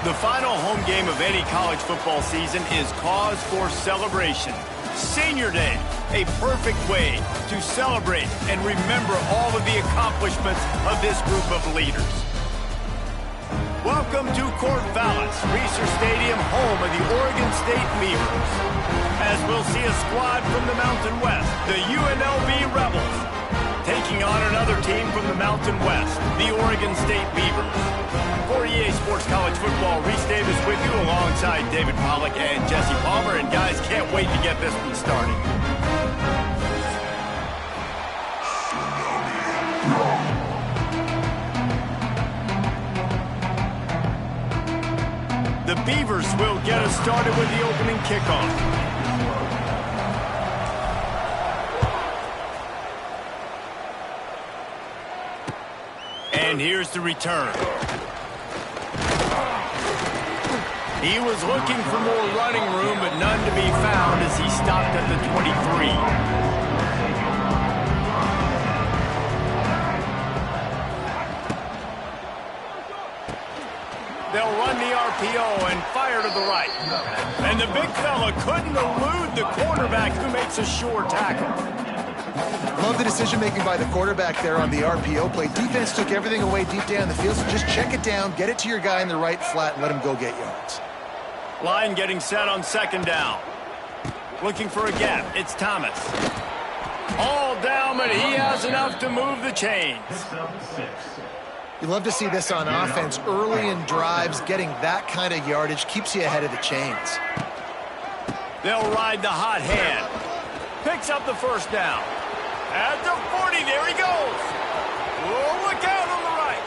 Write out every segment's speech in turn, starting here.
The final home game of any college football season is cause for celebration. Senior Day, a perfect way to celebrate and remember all of the accomplishments of this group of leaders. Welcome to Corvallis, Reser Stadium, home of the Oregon State Beavers. As we'll see a squad from the Mountain West, the UNLV Rebels, taking on another team from the Mountain West, the Oregon State Beavers. For EA Sports College Football, Reese Davis with you alongside David Pollack and Jesse Palmer. And guys, can't wait to get this one started. The Beavers will get us started with the opening kickoff. And here's the return. He was looking for more running room, but none to be found as he stopped at the 23. They'll run the RPO and fire to the right. And the big fella couldn't elude the quarterback who makes a sure tackle. Love the decision-making by the quarterback there on the RPO play. Defense took everything away deep down the field, so just check it down, get it to your guy in the right flat, and let him go get yards. Line getting set on second down. Looking for a gap. It's Thomas. All down, but he has enough to move the chains. You love to see this on offense. Early in drives, getting that kind of yardage keeps you ahead of the chains. They'll ride the hot hand. Picks up the first down. At the 40, there he goes. Oh, look out on the right.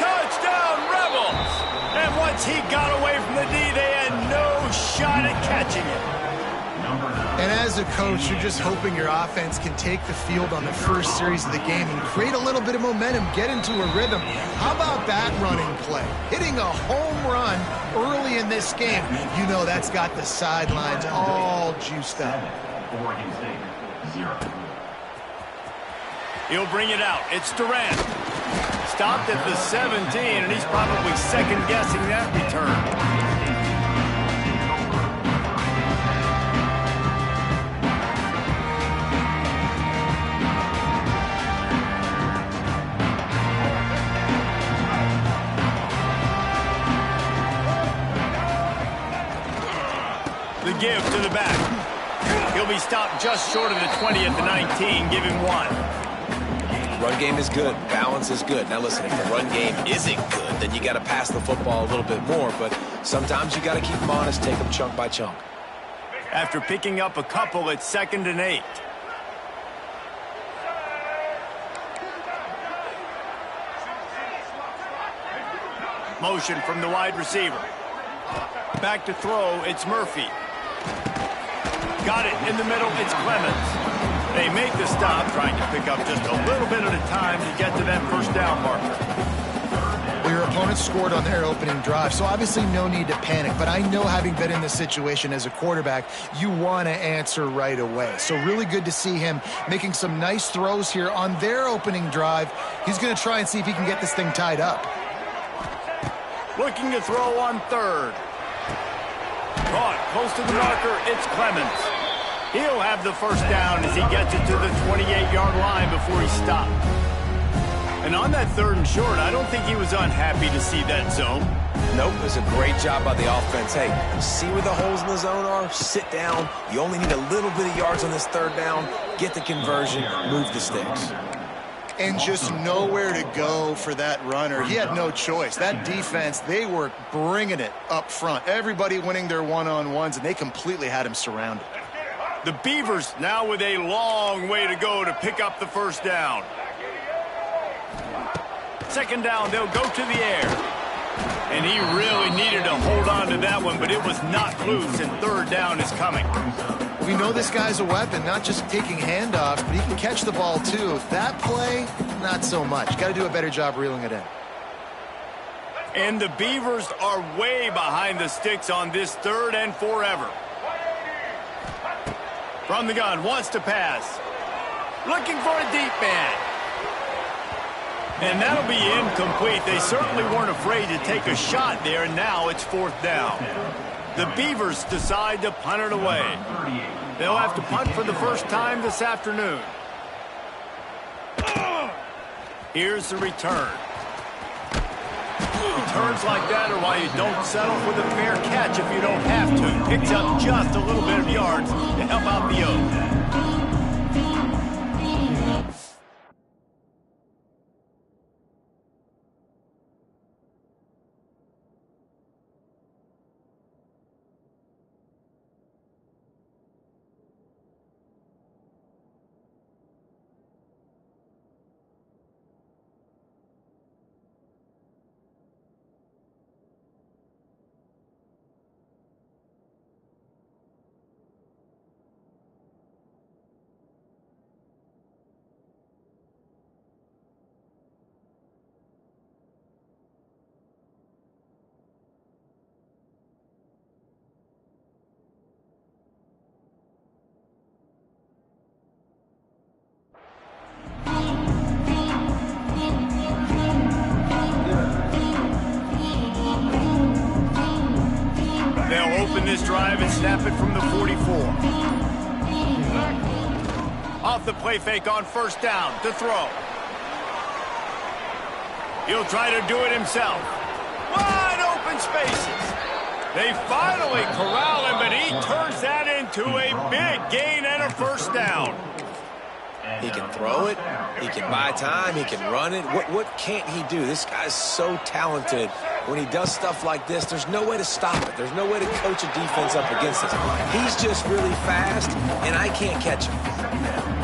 Touchdown, Rebels. And once he got away from the D, they had no shot at catching it. And as a coach, you're just hoping your offense can take the field on the first series of the game and create a little bit of momentum, get into a rhythm. How about that running play? Hitting a home run early in this game. You know that's got the sidelines all juiced up. Oregon State, 0. He'll bring it out. It's Durant. Stopped at the 17, and he's probably second-guessing that return. The give to the back. He'll be stopped just short of the 20 at the 19, give him 1. Run game is good. Balance is good. Now listen, if the run game isn't good, then you got to pass the football a little bit more. But sometimes you got to keep them honest, take them chunk by chunk. After picking up a couple, it's 2nd and 8. Motion from the wide receiver. Back to throw, it's Murphy. Got it in the middle, it's Clemens. They make the stop, trying to pick up just a little bit at a time to get to that first down marker. Well, your opponent scored on their opening drive, so obviously no need to panic. But I know, having been in this situation as a quarterback, you want to answer right away. So really good to see him making some nice throws here on their opening drive. He's going to try and see if he can get this thing tied up. Looking to throw on 3rd. Caught close to the marker, it's Clemens. He'll have the first down as he gets it to the 28-yard line before he stopped. And on that 3rd and short, I don't think he was unhappy to see that zone. Nope, it was a great job by the offense. Hey, see where the holes in the zone are? Sit down. You only need a little bit of yards on this 3rd down. Get the conversion, move the sticks. And just nowhere to go for that runner. He had no choice. That defense, they were bringing it up front. Everybody winning their one-on-ones, and they completely had him surrounded. The Beavers now with a long way to go to pick up the first down. 2nd down, they'll go to the air. And he really needed to hold on to that one, but it was not loose, and 3rd down is coming. We know this guy's a weapon, not just taking handoffs, but he can catch the ball too. That play, not so much. Got to do a better job reeling it in. And the Beavers are way behind the sticks on this 3rd and forever. From the gun, wants to pass. Looking for a deep man. And that'll be incomplete. They certainly weren't afraid to take a shot there, and now it's 4th down. The Beavers decide to punt it away. They'll have to punt for the first time this afternoon. Here's the return. Returns like that are why you don't settle for the fair catch if you don't have to. Picks up just a little bit of yards to help out the Oaks. This drive and snap it from the 44. Off the play fake on 1st down to throw. He'll try to do it himself. Wide open spaces. They finally corral him, but he turns that into a big gain and a 1st down. He can throw it, he can buy time, he can run it. What can't he do? This guy's so talented. When he does stuff like this, there's no way to stop it. There's no way to coach a defense up against this. He's just really fast, and I can't catch him.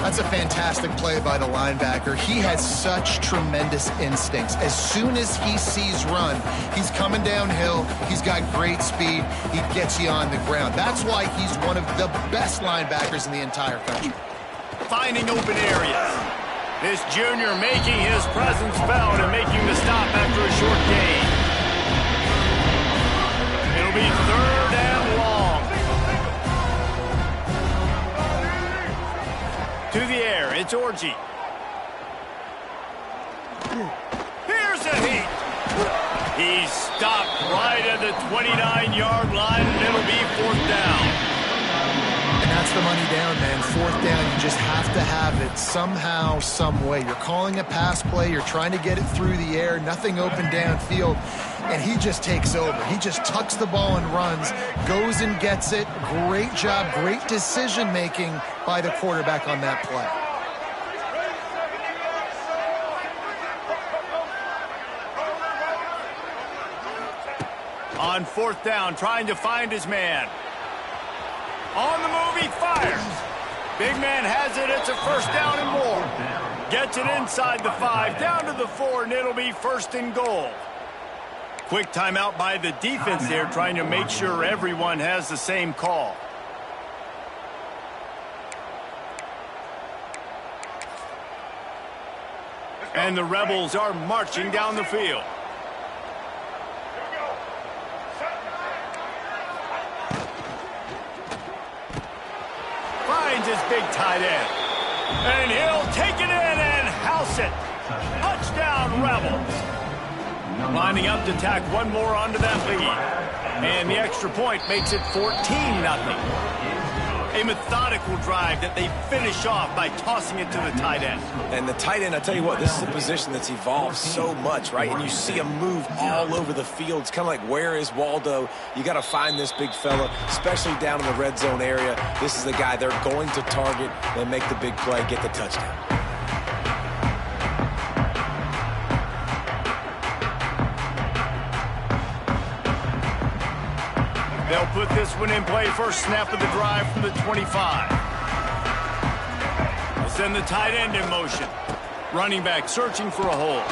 That's a fantastic play by the linebacker. He has such tremendous instincts. As soon as he sees run, he's coming downhill. He's got great speed. He gets you on the ground. That's why he's one of the best linebackers in the entire country. Finding open areas. This junior making his presence felt and making the stop after a short gain. It'll be 3rd and long. To the air, it's Orji. Here's a heat. He's stopped right at the 29-yard line, and it'll be 4th down. That's the money down, man. 4th down, you just have to have it somehow, some way. You're calling a pass play, you're trying to get it through the air, nothing open downfield, and he just takes over. He just tucks the ball and runs, goes and gets it. Great job, great decision-making by the quarterback on that play. On 4th down, trying to find his man. On the move, he fires. Big man has it. It's a 1st down and more. Gets it inside the 5, down to the 4, and it'll be 1st and goal. Quick timeout by the defense there, trying to make sure everyone has the same call. And the Rebels are marching down the field. Finds his big tight end. And he'll take it in and house it. Touchdown, Rebels. Lining up to tack one more onto that lead. And the extra point makes it 14-0. A methodical drive that they finish off by tossing it to the tight end. And the tight end, I tell you what, this is a position that's evolved so much, right? And you see him move all over the field. It's kind of like, where is Waldo? You got to find this big fella, especially down in the red zone area. This is the guy they're going to target and make the big play, get the touchdown. They'll put this one in play. First snap of the drive from the 25. They'll send the tight end in motion. Running back searching for a hole.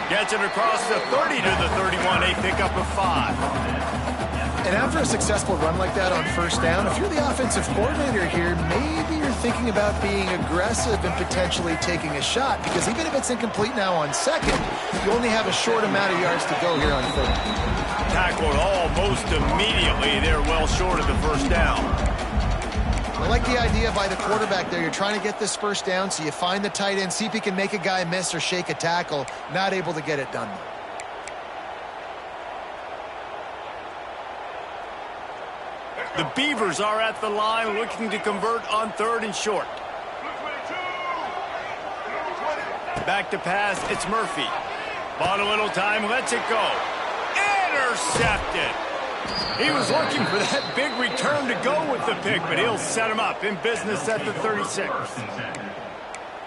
Gets it across the 30 to the 31. A pickup of 5. And after a successful run like that on 1st down, if you're the offensive coordinator here, maybe you're thinking about being aggressive and potentially taking a shot, because even if it's incomplete now on 2nd, you only have a short amount of yards to go here on 3rd. Tackled almost immediately. They're well short of the 1st down. Well, like the idea by the quarterback there. You're trying to get this first down, so you find the tight end, see if he can make a guy miss or shake a tackle. Not able to get it done, though. The Beavers are at the line looking to convert on 3rd and short. Back to pass, it's Murphy. Bought a little time, lets it go. Intercepted. He was looking for that big return to go with the pick, but he'll set him up in business at the 36.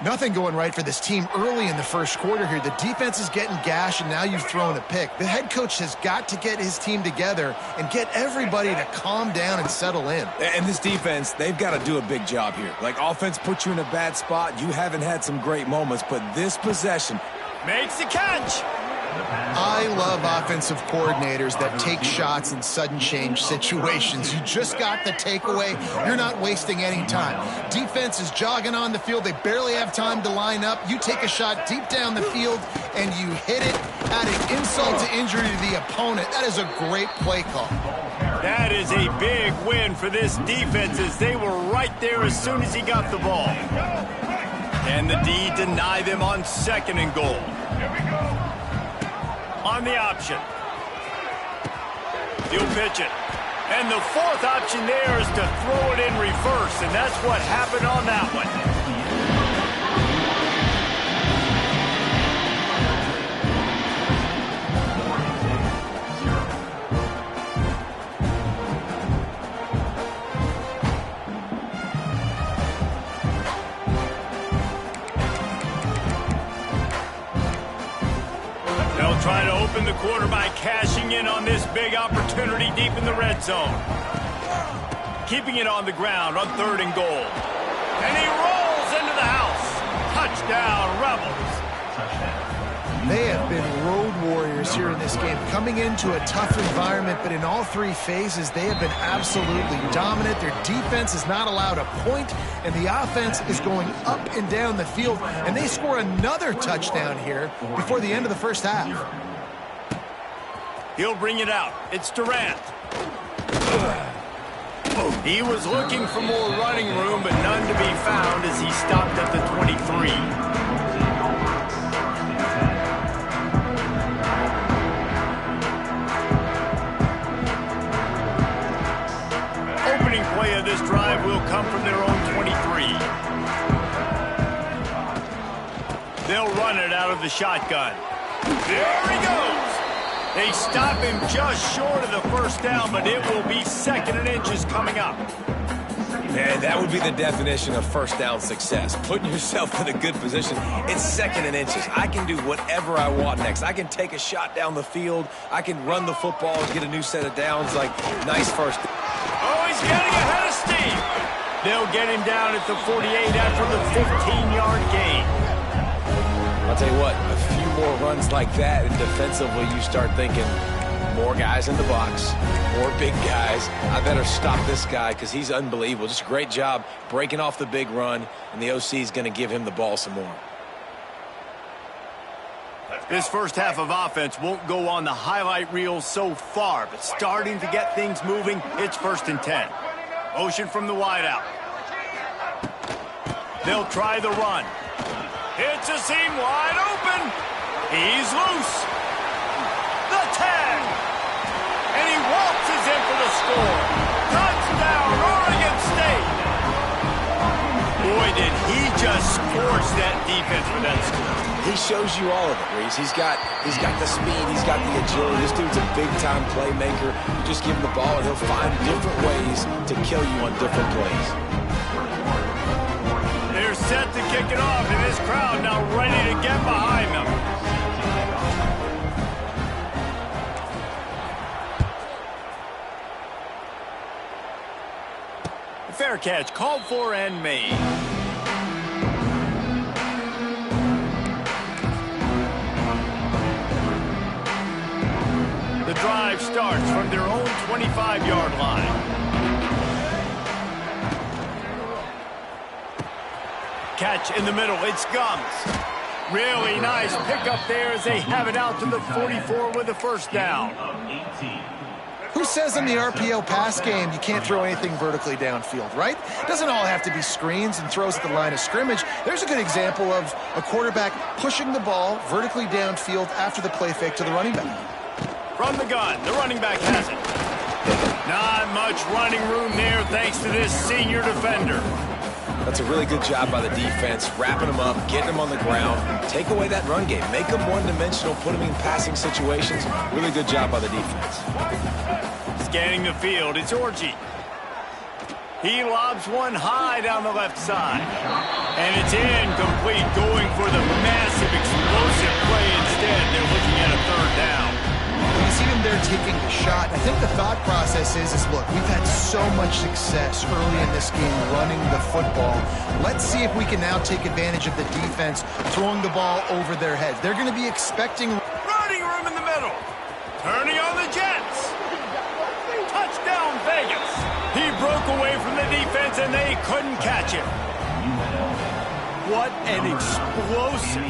Nothing going right for this team early in the first quarter here. The defense is getting gashed, and now you've thrown a pick. The head coach has got to get his team together and get everybody to calm down and settle in. And this defense, they've got to do a big job here. Like, offense puts you in a bad spot. You haven't had some great moments, but this possession makes the catch. I love offensive coordinators that take shots in sudden change situations. You just got the takeaway. You're not wasting any time. Defense is jogging on the field. They barely have time to line up. You take a shot deep down the field, and you hit it, adding insult to injury to the opponent. That is a great play call. That is a big win for this defense, as they were right there as soon as he got the ball. And the D deny them on 2nd and goal. On the option. He'll pitch it. And the 4th option there is to throw it in reverse, and that's what happened on that one. Try to open the quarter by cashing in on this big opportunity deep in the red zone. Keeping it on the ground on 3rd and goal. And he rolls into the house. Touchdown, Rebels. They have been road warriors here in this game, coming into a tough environment, but in all 3 phases, they have been absolutely dominant. Their defense is not allowed a point, and the offense is going up and down the field, and they score another touchdown here before the end of the first half. He'll bring it out. It's Durant. He was looking for more running room, but none to be found as he stopped at the 23. Play of this drive will come from their own 23. They'll run it out of the shotgun. There he goes. They stop him just short of the first down, but it will be 2nd and inches coming up. Man, that would be the definition of first down success. Putting yourself in a good position. It's 2nd and inches. I can do whatever I want next. I can take a shot down the field. I can run the football and get a new set of downs. Like, nice first. Oh, he's getting ahead of steam. They'll get him down at the 48 after the 15-yard gain. I'll tell you what, a few more runs like that, and defensively you start thinking, more guys in the box, more big guys. I better stop this guy because he's unbelievable. Just a great job breaking off the big run, and the OC is going to give him the ball some more. This first half of offense won't go on the highlight reel so far, but starting to get things moving, it's 1st and 10. Motion from the wideout. They'll try the run. It's a seam wide open. He's loose. The 10. And he waltzes in for the score. Touchdown, Oregon State. Boy, did he just scorch that defense with that score. He shows you all of it, Reese. He's got the speed, he's got the agility. This dude's a big-time playmaker. You just give him the ball, and he'll find different ways to kill you on different plays. They're set to kick it off, and this crowd now ready to get behind them. Fair catch, called for and made. The drive starts from their own 25-yard line. Catch in the middle, it's Gums. Really nice pickup there as they have it out to the 44 with a first down. Who says in the RPO pass game you can't throw anything vertically downfield, right? Doesn't all have to be screens and throws at the line of scrimmage. There's a good example of a quarterback pushing the ball vertically downfield after the play fake to the running back. From the gun, the running back has it. Not much running room there thanks to this senior defender. That's a really good job by the defense, wrapping them up, getting them on the ground. Take away that run game. Make them one-dimensional, put them in passing situations. Really good job by the defense. Scanning the field, it's Orji. He lobs one high down the left side. And it's incomplete, going for the massive, explosive play instead. They're looking at a third down. You see him there taking the shot. I think the thought process is look, we've had so much success early in this game running the football. Let's see if we can now take advantage of the defense throwing the ball over their heads. They're going to be expecting Running room in the middle. Turning on the Jets. Touchdown, Vegas. He broke away from the defense, and they couldn't catch him. What an explosive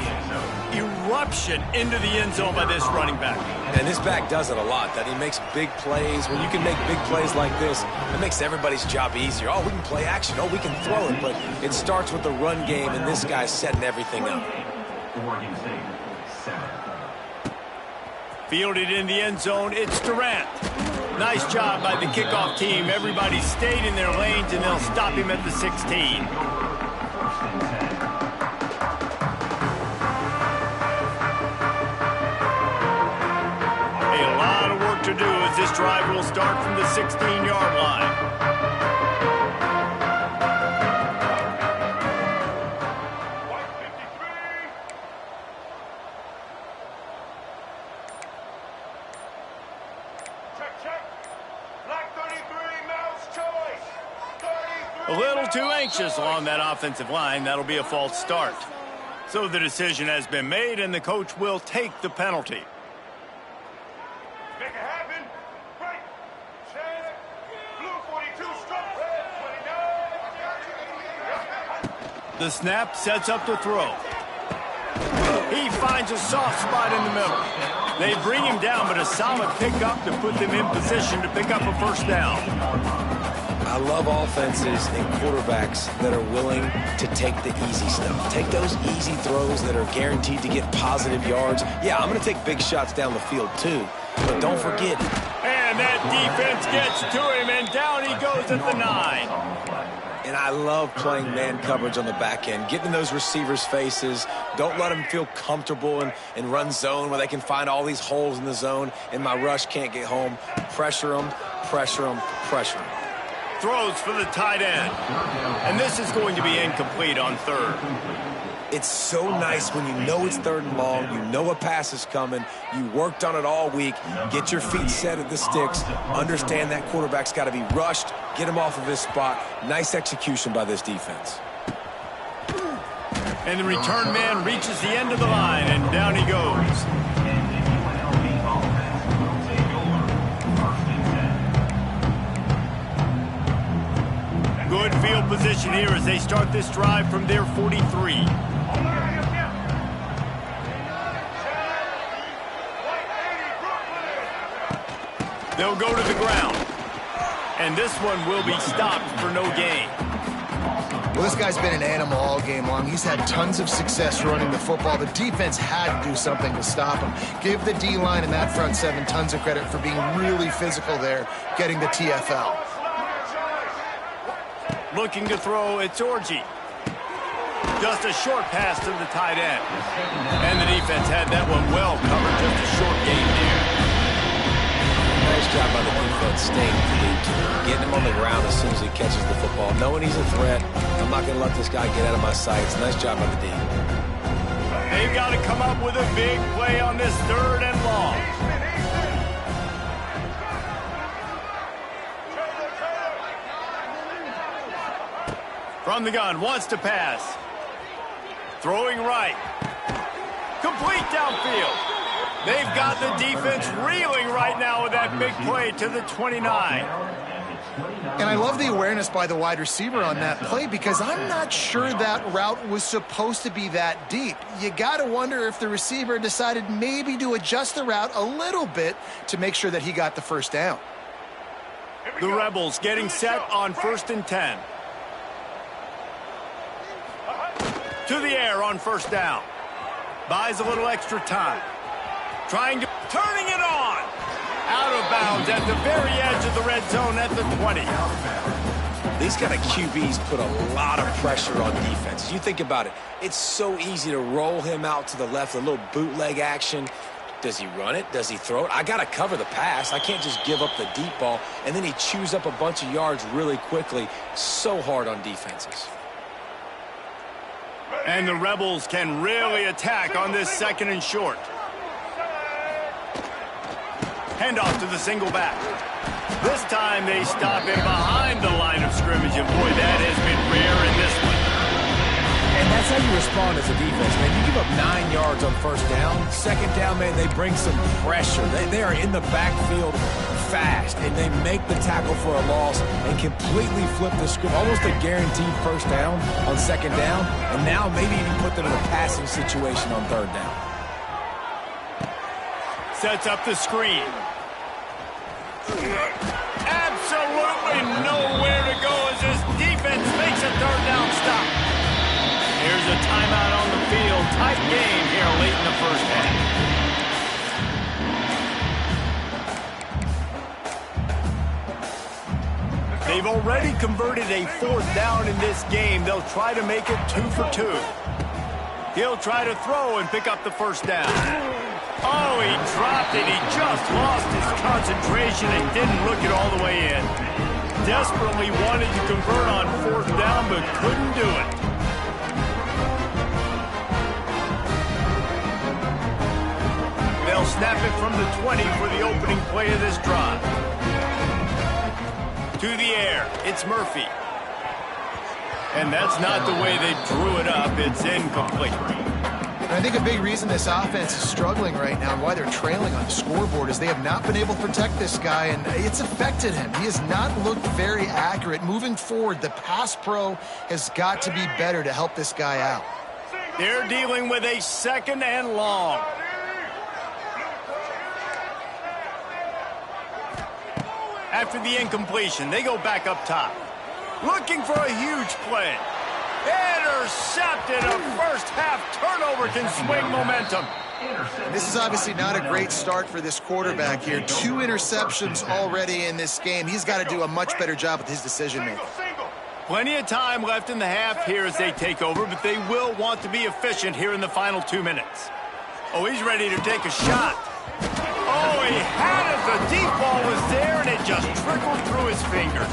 eruption into the end zone by this running back. And this back does it a lot, that he makes big plays. When you can make big plays like this, it makes everybody's job easier. Oh, we can play action. Oh, we can throw it. But it starts with the run game, and this guy's setting everything up. Oregon State, 7. Fielded in the end zone, it's Durant. Nice job by the kickoff team. Everybody stayed in their lanes, and they'll stop him at the 16. To do as this drive will start from the 16-yard line. A little too anxious along that offensive line. That'll be a false start. So the decision has been made, and the coach will take the penalty. The snap sets up the throw. He finds a soft spot in the middle. They bring him down, but a solid pickup to put them in position to pick up a first down. I love offenses and quarterbacks that are willing to take the easy stuff. Take those easy throws that are guaranteed to get positive yards. Yeah, I'm going to take big shots down the field too, but don't forget. And that defense gets to him, and down he goes at the 9. And I love playing man coverage on the back end, getting in those receivers' faces. Don't let them feel comfortable and run zone where they can find all these holes in the zone, and my rush can't get home. Pressure them, pressure them, pressure them. Throws for the tight end. And this is going to be incomplete on third. It's so nice when you know it's third and long, you know a pass is coming, you worked on it all week, get your feet set at the sticks, understand that quarterback's got to be rushed, get him off of his spot. Nice execution by this defense. And the return man reaches the end of the line, and down he goes. Good field position here as they start this drive from their 43. They'll go to the ground. And this one will be stopped for no gain. Well, this guy's been an animal all game long. He's had tons of success running the football. The defense had to do something to stop him. Give the D-line and that front 7 tons of credit for being really physical there, getting the TFL. Looking to throw, it's Orji. Just a short pass to the tight end. And the defense had that one well covered, just a short gain there. Nice job by the defense staying deep, getting him on the ground as soon as he catches the football. Knowing he's a threat, I'm not going to let this guy get out of my sights. Nice job by the D. They've got to come up with a big play on this third and long. From the gun, wants to pass. Throwing right. Complete downfield. They've got the defense reeling right now with that big play to the 29. And I love the awareness by the wide receiver on that play because I'm not sure that route was supposed to be that deep. You got to wonder if the receiver decided maybe to adjust the route a little bit to make sure that he got the first down. The Rebels getting set on 1st and 10. To the air on 1st down. Buys a little extra time. Turning it on. Out of bounds at the very edge of the red zone at the 20. These kind of QBs put a lot of pressure on defense. You think about it. It's so easy to roll him out to the left, a little bootleg action. Does he run it? Does he throw it? I got to cover the pass. I can't just give up the deep ball. And then he chews up a bunch of yards really quickly. So hard on defenses. And the Rebels can really attack on this 2nd and short. Handoff to the single back. This time they stop him behind the line of scrimmage. And boy, that has been rare in this one. And that's how you respond as a defense, man. You give up 9 yards on 1st down. 2nd down, man, they bring some pressure. They are in the backfield fast, and they make the tackle for a loss and completely flip the script. Almost a guaranteed 1st down on 2nd down, and now maybe even put them in a passing situation on 3rd down. Sets up the screen. Absolutely nowhere to go as this defense makes a 3rd down stop. Here's a timeout on the field. Tight game here late in the 1st half. They've already converted a 4th down in this game. They'll try to make it 2 for 2. He'll try to throw and pick up the 1st down. Oh, he dropped it. He just lost his concentration and didn't look it all the way in. Desperately wanted to convert on 4th down, but couldn't do it. They'll snap it from the 20 for the opening play of this drive. To the air, it's Murphy. And that's not the way they drew it up. It's incomplete. I think a big reason this offense is struggling right now and why they're trailing on the scoreboard is they have not been able to protect this guy, and it's affected him. He has not looked very accurate. Moving forward, the pass pro has got to be better to help this guy out. They're dealing with a 2nd and long. After the incompletion, they go back up top. Looking for a huge play. Intercepted. A 1st half turnover can swing momentum. This is obviously not a great start for this quarterback here. 2 interceptions already in this game. He's got to do a much better job with his decision-making. Plenty of time left in the half here as they take over, but they will want to be efficient here in the final 2 minutes. Oh, he's ready to take a shot. Oh, he had it. The deep ball was there, and it just trickled through his fingers.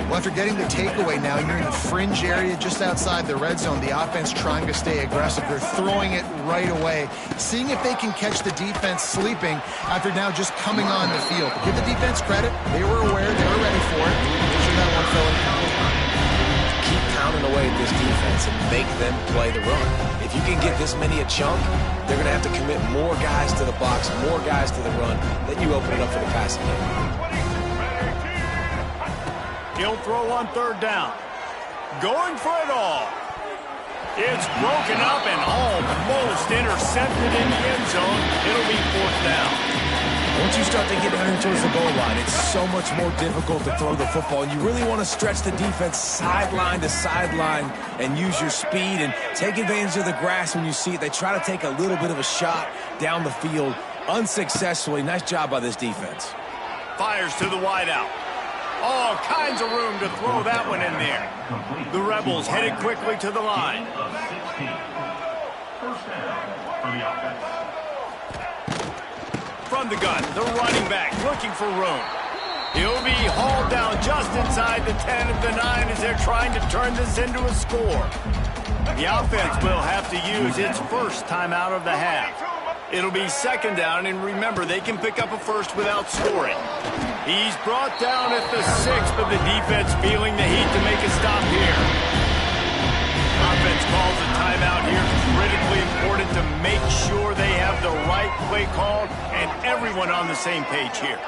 Well, after getting the takeaway now, you're in the fringe area just outside the red zone. The offense trying to stay aggressive. They're throwing it right away, seeing if they can catch the defense sleeping after now just coming on the field. Give the defense credit. They were aware. They were ready for it. Make sure that one fell in. Keep pounding away at this defense and make them play the run. If you can get this many a chunk, they're going to have to commit more guys to the box, more guys to the run. Then you open it up for the passing game. He'll throw on 3rd down. Going for it all. It's broken up and almost intercepted in the end zone. It'll be 4th down. Once you start to get down towards the goal line, it's so much more difficult to throw the football. And you really want to stretch the defense sideline to sideline and use your speed and take advantage of the grass when you see it. They try to take a little bit of a shot down the field unsuccessfully. Nice job by this defense. Fires to the wideout. All kinds of room to throw that one in there. The Rebels headed quickly to the line. From the gun, the running back looking for room. He'll be hauled down just inside the 10 at the 9 as they're trying to turn this into a score. The offense will have to use its 1st timeout of the half. It'll be 2nd down, and remember, they can pick up a 1st without scoring. He's brought down at the 6, but the defense feeling the heat to make a stop here. Offense calls a timeout here. Critically important to make sure they have the right play called and everyone on the same page here.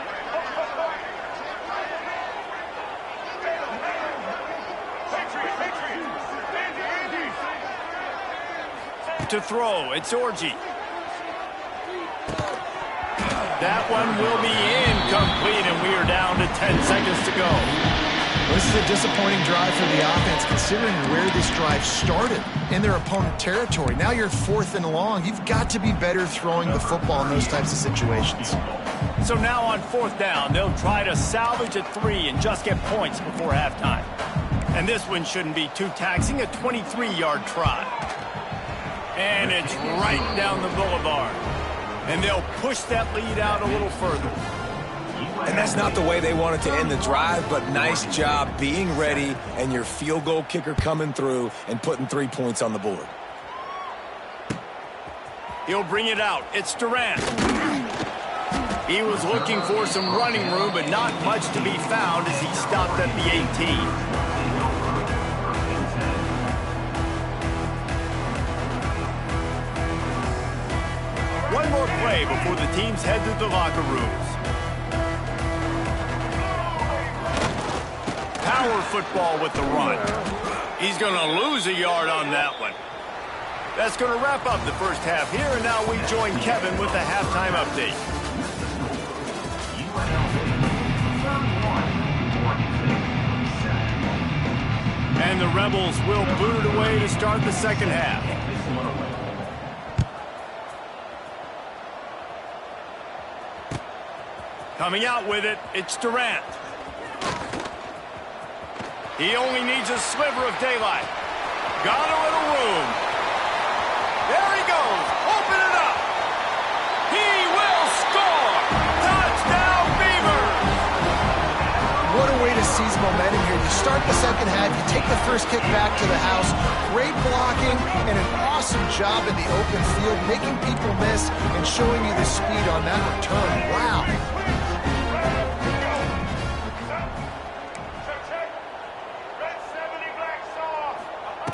To throw, it's Orji. That one will be Incomplete, and we are down to 10 seconds to go. This is a disappointing drive for the offense, considering where this drive started in their opponent territory. Now you're 4th and long. You've got to be better throwing the football in those types of situations. So now on 4th down, they'll try to salvage a 3 and just get points before halftime. And this one shouldn't be too taxing, a 23-yard try. And it's right down the boulevard. And they'll push that lead out a little further. And that's not the way they wanted to end the drive, but nice job being ready and your field goal kicker coming through and putting 3 points on the board. He'll bring it out. It's Durant. He was looking for some running room, but not much to be found as he stopped at the 18. One more play before the teams head to the locker rooms. Power football with the run. He's going to lose a yard on that one. That's going to wrap up the first half here, and now we join Kevin with the halftime update. And the Rebels will boot it away to start the second half. Coming out with it, it's Durant. He only needs a sliver of daylight. Got a little room. There he goes. Open it up. He will score. Touchdown, Beavers. What a way to seize momentum here. You start the second half, you take the first kick back to the house. Great blocking and an awesome job in the open field, making people miss and showing you the speed on that return. Wow.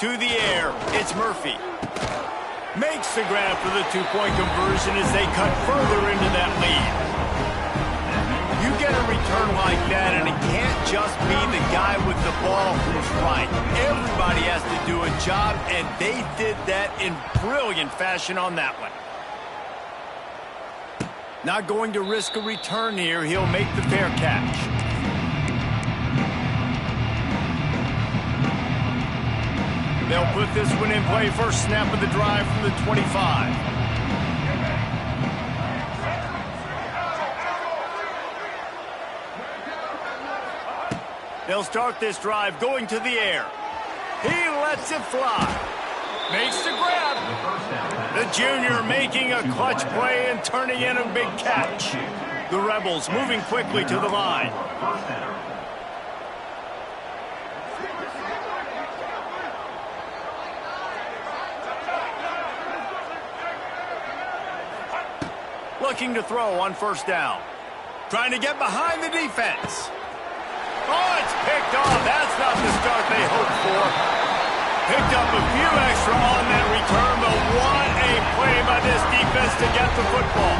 To the air, it's Murphy. Makes the grab for the two-point conversion as they cut further into that lead. You get a return like that, and it can't just be the guy with the ball who's right. Everybody has to do a job, and they did that in brilliant fashion on that one. Not going to risk a return here. He'll make the fair catch. They'll put this one in play. First snap of the drive from the 25. They'll start this drive going to the air. He lets it fly. Makes the grab. The junior making a clutch play and turning in a big catch. The Rebels moving quickly to the line. Looking to throw on first down. Trying to get behind the defense. Oh, it's picked off. That's not the start they hoped for. Picked up a few extra on that return, but what a play by this defense to get the football.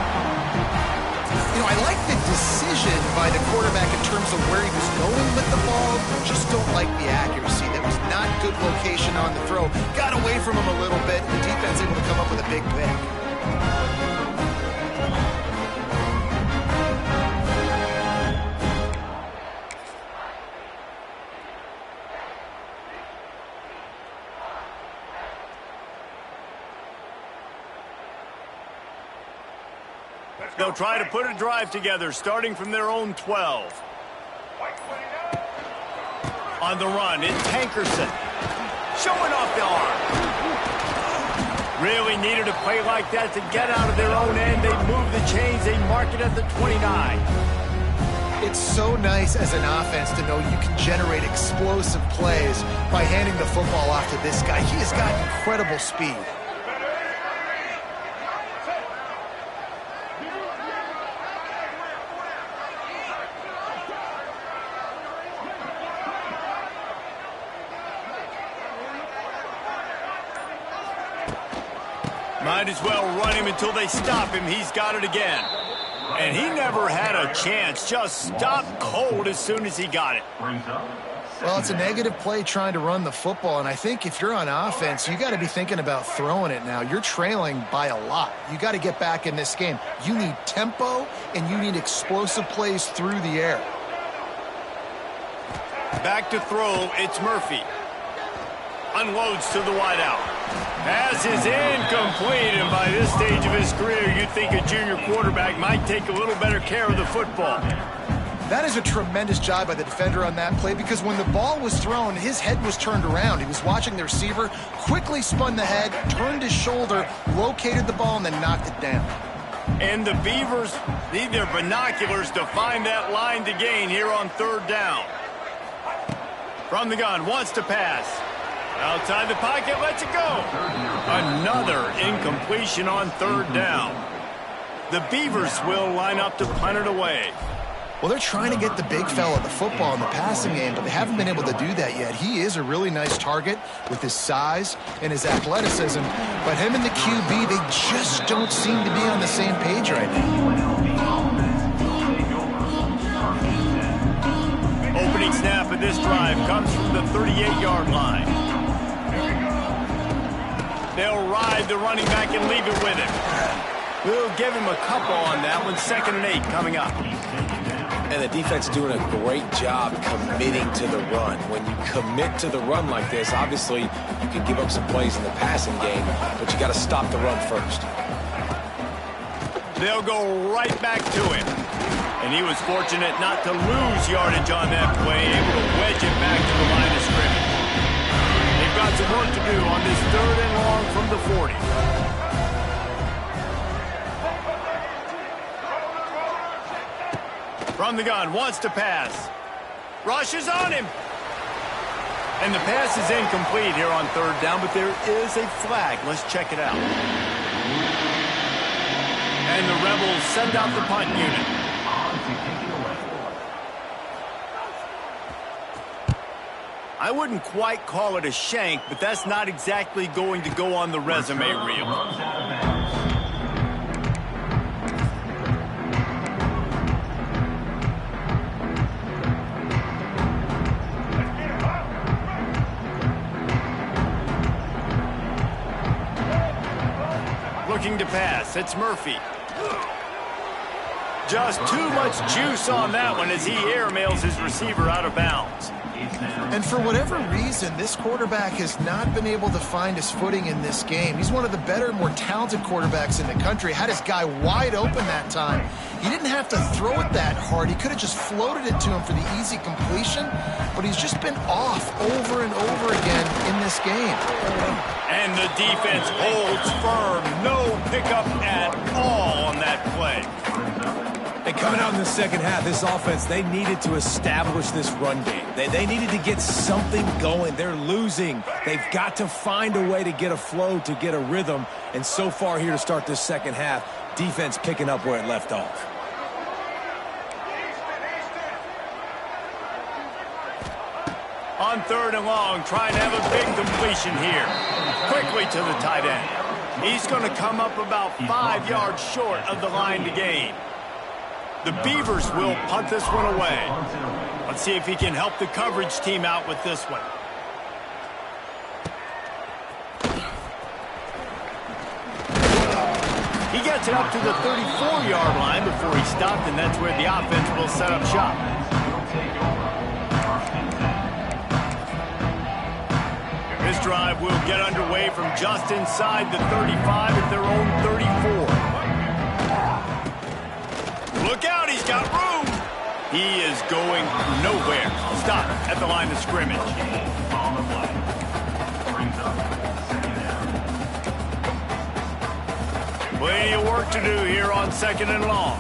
You know, I like the decision by the quarterback in terms of where he was going with the ball. Just don't like the accuracy. That was not good location on the throw. Got away from him a little bit. The defense able to come up with a big pick. They'll try to put a drive together, starting from their own 12. On the run, it's Hankerson. Showing off the arm. Really needed a play like that to get out of their own end. They move the chains. They mark it at the 29. It's so nice as an offense to know you can generate explosive plays by handing the football off to this guy. He has got incredible speed. Might as well run him until they stop him. He's got it again. And he never had a chance. Just stopped cold as soon as he got it. Brings up Well, it's a negative play trying to run the football, and I think if you're on offense, you got to be thinking about throwing it now. You're trailing by a lot. You got to get back in this game. You need tempo, and you need explosive plays through the air. Back to throw, it's Murphy. Unloads to the wideout. Pass is incomplete, and by this stage of his career, you'd think a junior quarterback might take a little better care of the football. That is a tremendous job by the defender on that play, because when the ball was thrown, his head was turned around. He was watching the receiver, quickly spun the head, turned his shoulder, located the ball, and then knocked it down. And the Beavers need their binoculars to find that line to gain here on third down. From the gun, wants to pass. Outside the pocket, lets it go. Another incompletion on third down. The Beavers will line up to punt it away. Well, they're trying to get the big fella the football in the passing game, but they haven't been able to do that yet. He is a really nice target with his size and his athleticism, but him and the QB, they just don't seem to be on the same page right now. Opening snap of this drive comes from the 38-yard line. They'll ride the running back and leave it with him. We'll give him a couple on that one. 2nd and 8 coming up. And the defense doing a great job committing to the run. When you commit to the run like this, obviously you can give up some plays in the passing game, but you got to stop the run first. They'll go right back to him. And he was fortunate not to lose yardage on that play, able to wedge it back to the line of scrimmage. They've got some work to do on this 3rd and long from the 40. From the gun, wants to pass. Rushes on him. And the pass is incomplete here on 3rd down, but there is a flag. Let's check it out. And the Rebels send out the punt unit. I wouldn't quite call it a shank, but that's not exactly going to go on the resume reel. Looking to pass, it's Murphy. Just too much juice on that one as he airmails his receiver out of bounds. And for whatever reason, this quarterback has not been able to find his footing in this game. He's one of the better, more talented quarterbacks in the country. Had his guy wide open that time. He didn't have to throw it that hard. He could have just floated it to him for the easy completion, but he's just been off over and over again in this game. And the defense holds firm. No pickup at all on that play. And coming out in the second half, this offense, they needed to establish this run game. They needed to get something going. They're losing. They've got to find a way to get a flow, to get a rhythm. And so far here to start this second half, defense picking up where it left off. On 3rd and long, trying to have a big completion here. Quickly to the tight end. He's going to come up about 5 yards short of the line to gain. The Beavers will punt this one away. Let's see if he can help the coverage team out with this one. He gets it up to the 34-yard line before he stopped, and that's where the offense will set up shop. This drive will get underway from just inside the 35 at their own 34. Look out, he's got room. He is going nowhere. Stop at the line of scrimmage. Plenty of work to do here on 2nd and long.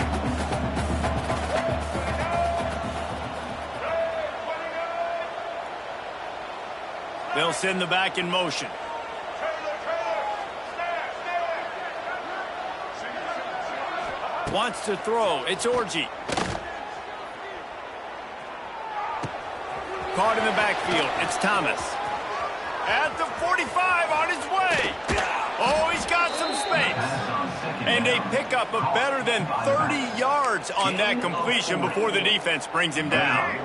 They'll send the back in motion. Wants to throw. It's Orji. Caught in the backfield. It's Thomas. At the 45 on his way. Oh, he's got some space. And a pickup of better than 30 yards on that completion before the defense brings him down.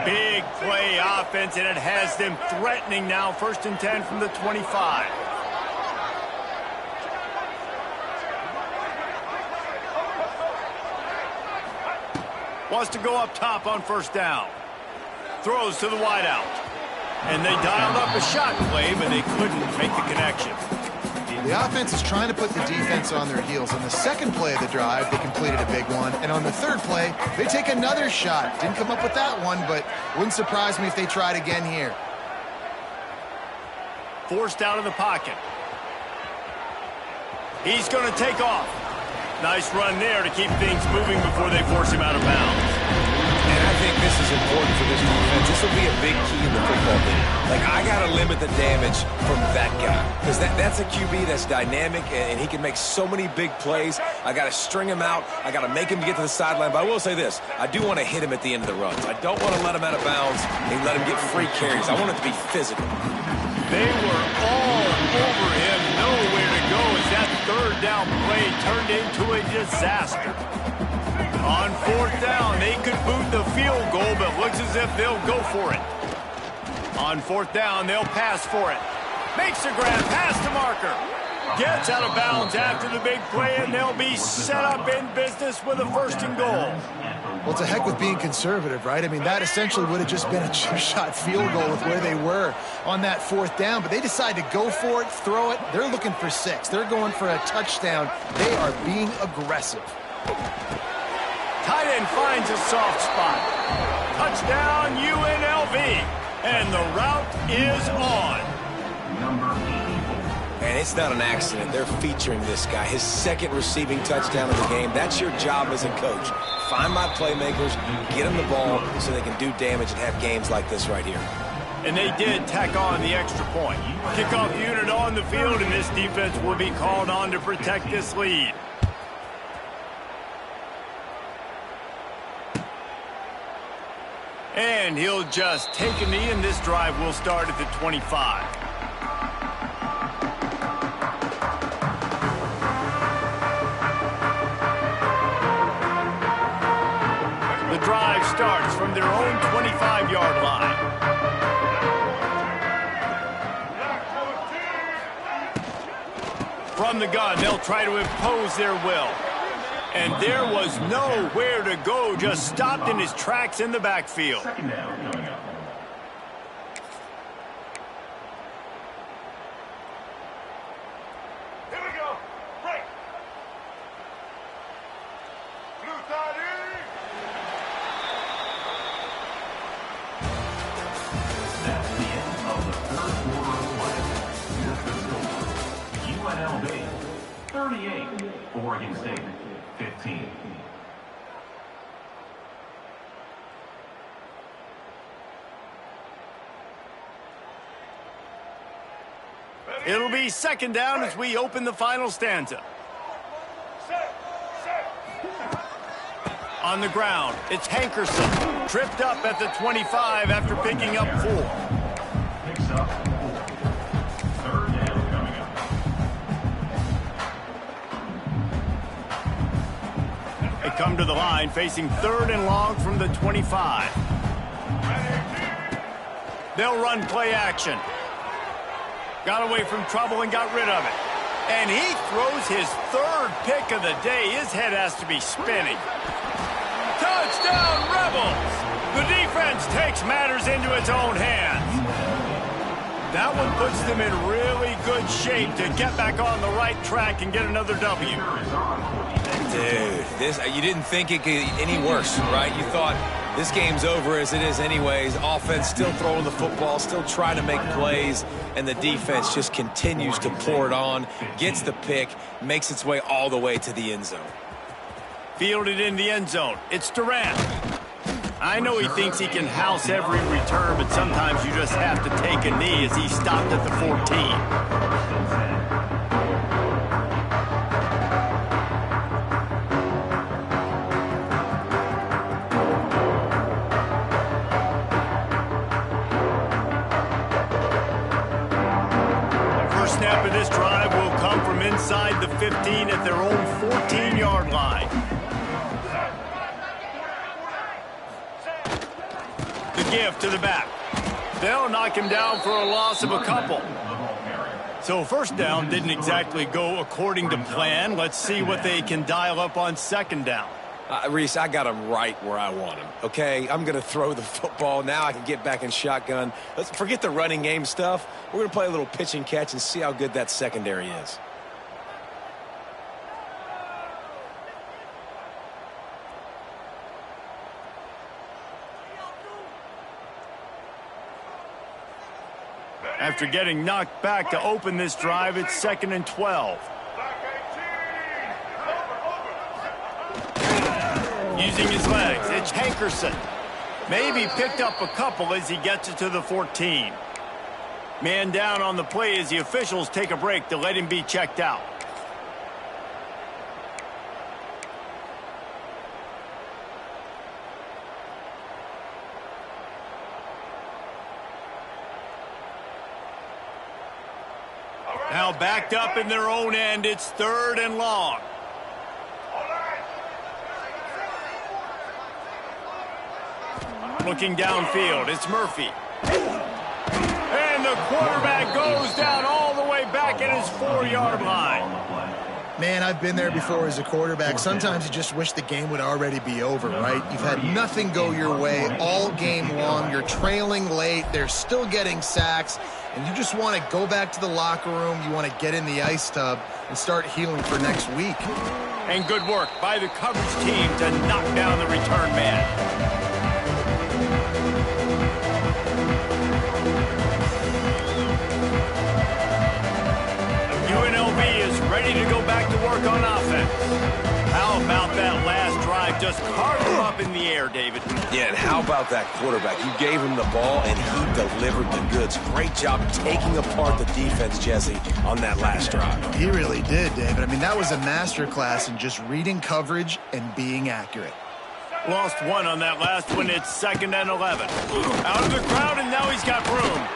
Big play offense, and it has them threatening now. 1st and 10 from the 25. Wants to go up top on 1st down. Throws to the wideout. And they dialed up a shot play, but they couldn't make the connection. The offense is trying to put the defense on their heels. On the 2nd play of the drive, they completed a big one. And on the 3rd play, they take another shot. Didn't come up with that one, but wouldn't surprise me if they tried again here. Forced out of the pocket. He's going to take off. Nice run there to keep things moving before they force him out of bounds. And I think this is important for this defense. This will be a big key in the football game. Like, I got to limit the damage from that guy. Because that's a QB that's dynamic, and he can make so many big plays. I got to string him out. I got to make him get to the sideline. But I will say this. I do want to hit him at the end of the runs. I don't want to let him out of bounds and let him get free carries. I want it to be physical. They were all over him. Nowhere to go as that 3rd down play turned into a disaster. On 4th down, they could boot the field goal, but looks as if they'll go for it. On 4th down, they'll pass for it. Makes a grab, pass to Marker. Gets out of bounds after the big play, and they'll be set up in business with a 1st and goal. Well, to heck with being conservative, right? I mean, that essentially would have just been a chip-shot field goal with where they were on that 4th down. But they decide to go for it, throw it. They're looking for 6. They're going for a touchdown. They are being aggressive. Tight end finds a soft spot. Touchdown, UNLV. And the route is on. And it's not an accident. They're featuring this guy. His 2nd receiving touchdown of the game. That's your job as a coach. Find my playmakers, get them the ball so they can do damage and have games like this right here. And they did tack on the extra point. Kickoff unit on the field, and this defense will be called on to protect this lead. And he'll just take a knee, and this drive will start at the 25. The drive starts from their own 25-yard line. From the gun, they'll try to impose their will. And there was nowhere to go, just stopped in his tracks in the backfield. UNLV 38, Oregon State 15. It'll be 2nd down as we open the final stanza. On the ground, it's Hankerson. Tripped up at the 25 after picking up 4. Picks up 4. 3rd down coming up. They come to the line facing 3rd and long from the 25. They'll run play action. Got away from trouble and got rid of it. And he throws his 3rd pick of the day. His head has to be spinning. Touchdown, Rebels! The defense takes matters into its own hands. That one puts them in really good shape to get back on the right track and get another W. Dude, you didn't think it could get any worse, right? You thought this game's over as it is anyways. Offense still throwing the football, still trying to make plays, and the defense just continues to pour it on, gets the pick, makes its way all the way to the end zone. Fielded in the end zone. It's Durant. I know he thinks he can house every return, but sometimes you just have to take a knee as he stopped at the 14. Snap of this drive will come from inside the 15 at their own 14-yard line. give to the back. They'll knock him down for a loss of a couple. So first down didn't exactly go according to plan. Let's see what they can dial up on second down. Reese, I got him right where I want him, okay? I'm going to throw the football. Now I can get back in shotgun. Let's forget the running game stuff. We're going to play a little pitch and catch and see how good that secondary is. After getting knocked back to open this drive, it's 2nd and 12. Using his legs, it's Hankerson. Maybe picked up a couple as he gets it to the 14. Man down on the play as the officials take a break to let him be checked out. Now backed up in their own end, it's 3rd and long. Looking downfield, it's Murphy. And the quarterback goes down all the way back at his 4-yard line. Man, I've been there before as a quarterback. Sometimes you just wish the game would already be over, right? You've had nothing go your way all game long. You're trailing late. They're still getting sacks. And you just want to go back to the locker room. You want to get in the ice tub and start healing for next week. And good work by the coverage team to knock down the return man. UNLV is ready to go back to work on offense. How about that last drive? Just carved him up in the air, David. Yeah, and how about that quarterback? You gave him the ball, and he delivered the goods. Great job taking apart the defense, Jesse, on that last drive. He really did, David. I mean, that was a masterclass in just reading coverage and being accurate. Lost one on that last one. It's 2nd and 11. Out of the crowd, and now he's got room.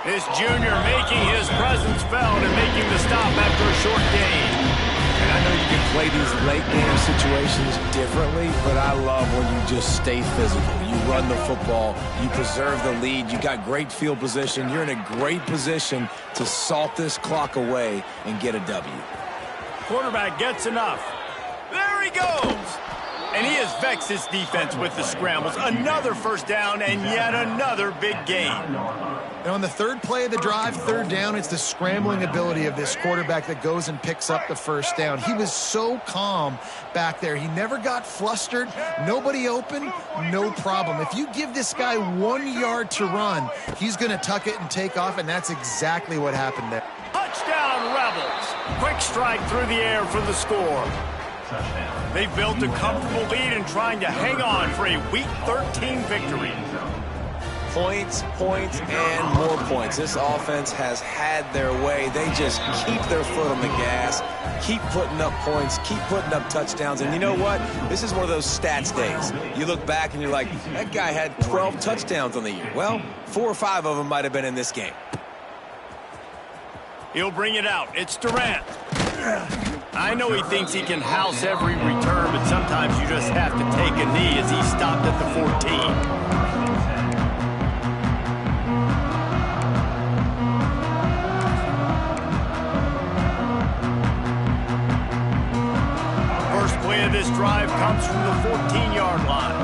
This junior making his presence felt and making the stop after a short gain. And I know you can play these late game situations differently, but I love when you just stay physical. You run the football, you preserve the lead, you got great field position, you're in a great position to salt this clock away and get a W. Quarterback gets enough. There he goes. And he has vexed his defense with the scrambles. Another first down and yet another big gain. And on the third play of the drive, 3rd down, it's the scrambling ability of this quarterback that goes and picks up the first down. He was so calm back there. He never got flustered. Nobody open, no problem. If you give this guy 1 yard to run, he's going to tuck it and take off, and that's exactly what happened there. Touchdown, Rebels. Quick strike through the air for the score. They've built a comfortable lead and trying to hang on for a Week 13 victory. Points, points, and more points. This offense has had their way. They just keep their foot on the gas, keep putting up points, keep putting up touchdowns. And you know what? This is one of those stats days. You look back and you're like, that guy had 12 touchdowns on the year. Well, 4 or 5 of them might have been in this game. He'll bring it out. It's Durant. I know he thinks he can house every return, but sometimes you just have to take a knee as he stopped at the 14. Play of this drive comes from the 14-yard line.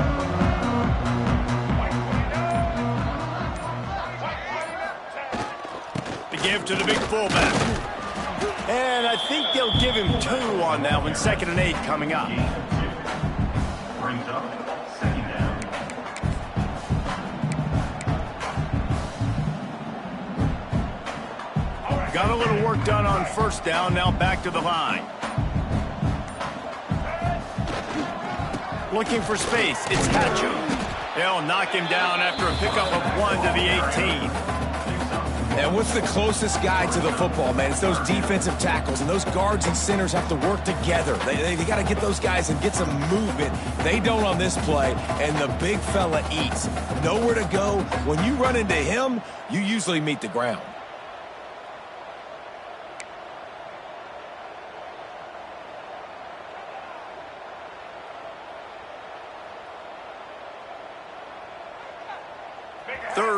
The give to the big fullback. And I think they'll give him 2 on that one. 2nd and 8 coming up. Brings up 2nd down. Got a little work done on first down. Now back to the line. Looking for space, it's Hatcho. They'll knock him down after a pickup of 1 to the 18. And what's the closest guy to the football, man? It's those defensive tackles, and those guards and centers have to work together. They got to get those guys and get some movement. They don't on this play, and the big fella eats. Nowhere to go. When you run into him, you usually meet the ground.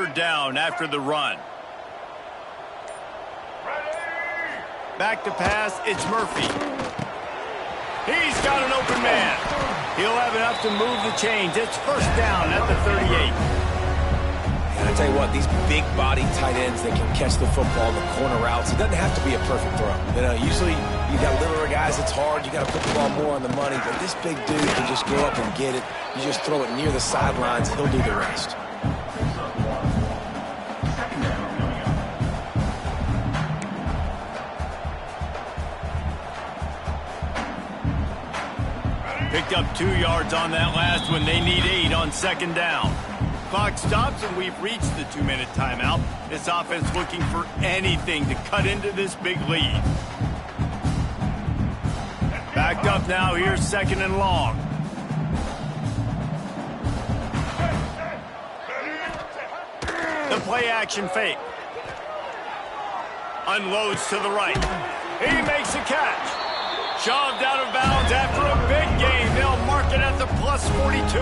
third down after the run. Back to pass, it's Murphy. He's got an open man. He'll have enough to move the chains. It's first down at the 38. And I tell you what, these big body tight ends that can catch the football, the corner routes, it doesn't have to be a perfect throw. You know, usually you got littler guys, it's hard, you got to put the ball more on the money, but this big dude can just go up and get it. You just throw it near the sidelines, he'll do the rest. Picked up 2 yards on that last one. They need 8 on second down. Clock stops, and we've reached the 2-minute timeout. This offense looking for anything to cut into this big lead. Backed up now. Here's second and long. The play action fake. Unloads to the right. He makes a catch. Shoved out of bounds after a big gain. They'll mark it at the plus 42.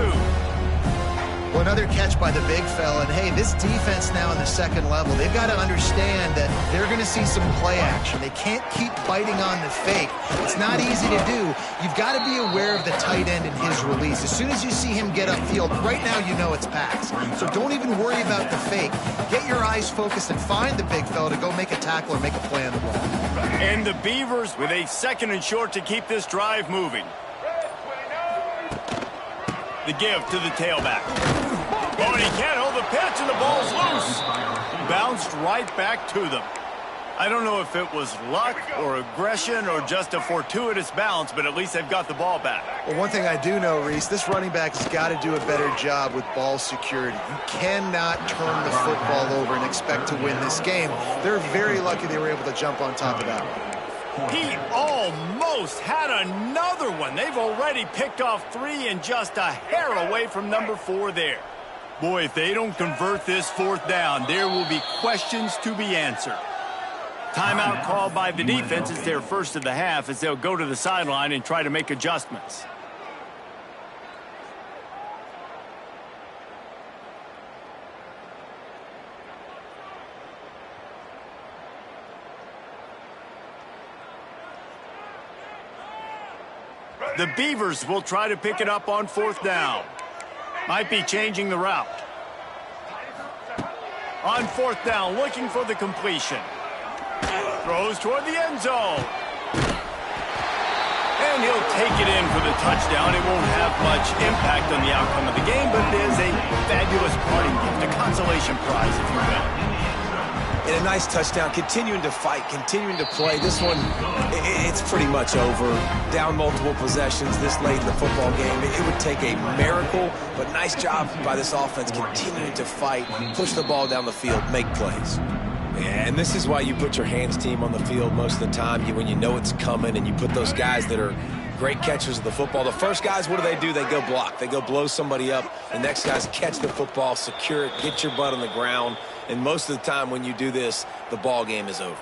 Well, another catch by the big fella. And, hey, this defense now in the second level, they've got to understand that they're going to see some play action. They can't keep biting on the fake. It's not easy to do. You've got to be aware of the tight end and his release. As soon as you see him get upfield, right now you know it's pass. So don't even worry about the fake. Get your eyes focused and find the big fella to go make a tackle or make a play on the ball. And the Beavers with a second and short to keep this drive moving. The give to the tailback. Oh, and he can't hold the pitch, and the ball's loose. Bounced right back to them. I don't know if it was luck or aggression or just a fortuitous bounce, but at least they've got the ball back. Well, one thing I do know, Reese, this running back has got to do a better job with ball security. You cannot turn the football over and expect to win this game. They're very lucky they were able to jump on top of that one. He almost had another one. They've already picked off 3 and just a hair away from number 4 there. Boy, if they don't convert this fourth down, there will be questions to be answered. Timeout called by the defense. It's their first of the half as they'll go to the sideline and try to make adjustments. The Beavers will try to pick it up on fourth down. Might be changing the route. On fourth down, looking for the completion. Throws toward the end zone. And he'll take it in for the touchdown. It won't have much impact on the outcome of the game, but it is a fabulous parting gift, a consolation prize, if you will. And a nice touchdown, continuing to fight, continuing to play. This one, it's pretty much over. Down multiple possessions this late in the football game. It would take a miracle, but nice job by this offense continuing to fight, push the ball down the field, make plays. And this is why you put your hands team on the field most of the time, when you know it's coming, and you put those guys that are great catchers of the football. The first guys, what do? They go block. They go blow somebody up. The next guys catch the football, secure it, get your butt on the ground. And most of the time when you do this, the ball game is over.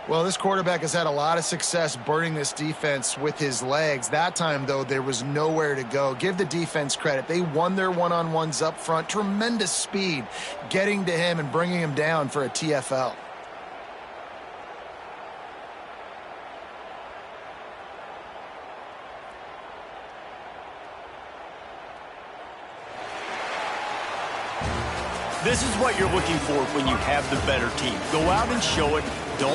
Well, this quarterback has had a lot of success burning this defense with his legs. That time, though, there was nowhere to go. Give the defense credit. They won their one-on-ones up front. Tremendous speed getting to him and bringing him down for a TFL. This is what you're looking for when you have the better team. Go out and show it. Don't